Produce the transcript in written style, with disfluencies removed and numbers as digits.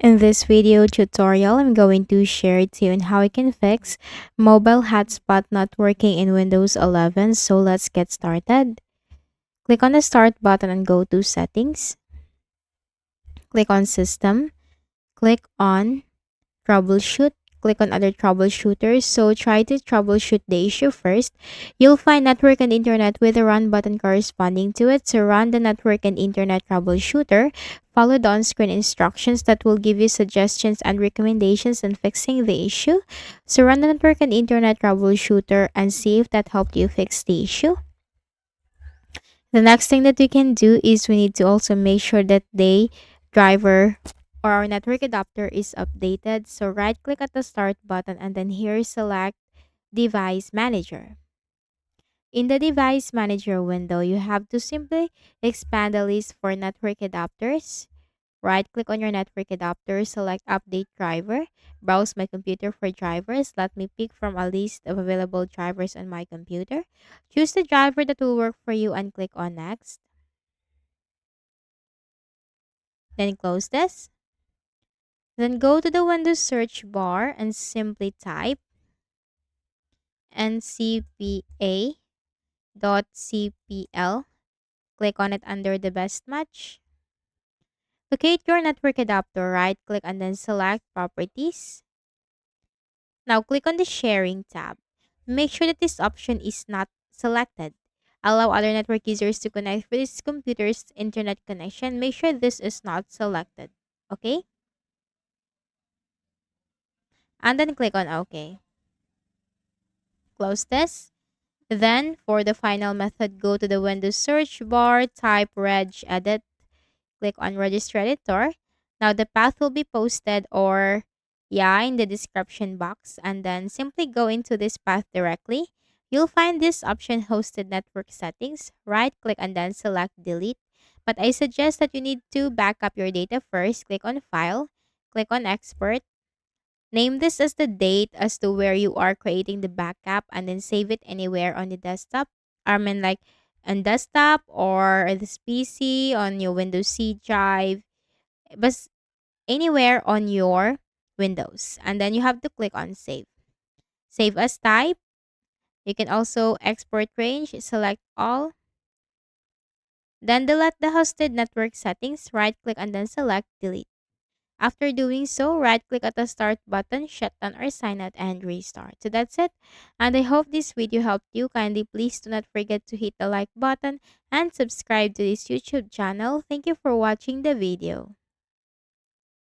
In this video tutorial, I'm going to share to you on how you can fix mobile hotspot not working in Windows 11. So let's get started. Click on the start button and go to settings. Click on system. Click on troubleshoot. Click on other troubleshooters. So try to troubleshoot the issue first. You'll find network and internet with a run button corresponding to it. So run the network and internet troubleshooter. Follow the on-screen instructions that will give you suggestions and recommendations on fixing the issue. So run the network and internet troubleshooter and see if that helped you fix the issue. The next thing that we can do is we need to also make sure that the driver or our network adapter is updated. So right click at the start button and then here select device manager. In the device manager window, you have to simply expand the list for network adapters. Right click on your network adapter, select update driver, browse my computer for drivers. Let me pick from a list of available drivers on my computer. Choose the driver that will work for you and click on next. Then close this. Then go to the Windows search bar and simply type ncpa.cpl. Click on it under the best match. Locate your network adapter, right click and then select properties. Now click on the sharing tab. Make sure that this option is not selected. Allow other network users to connect with this computer's internet connection. Make sure this is not selected. Okay? And then click on OK. Close this. Then, for the final method, go to the Windows search bar, type regedit, click on register editor. Now, the path will be posted in the description box, and then simply go into this path directly. You'll find this option hosted network settings. Right click and then select delete. But I suggest that you need to back up your data first. Click on file, click on export. Name this as the date as to where you are creating the backup and then save it anywhere on the desktop. I mean like on desktop or this PC, on your Windows C drive, but anywhere on your Windows. And then you have to click on save. Save as type. You can also export range, select all. Then delete the hosted network settings, right click and then select delete. After doing so, right-click at the start button, shut down or sign out and restart. So that's it. And I hope this video helped you. Kindly please do not forget to hit the like button and subscribe to this YouTube channel. Thank you for watching the video.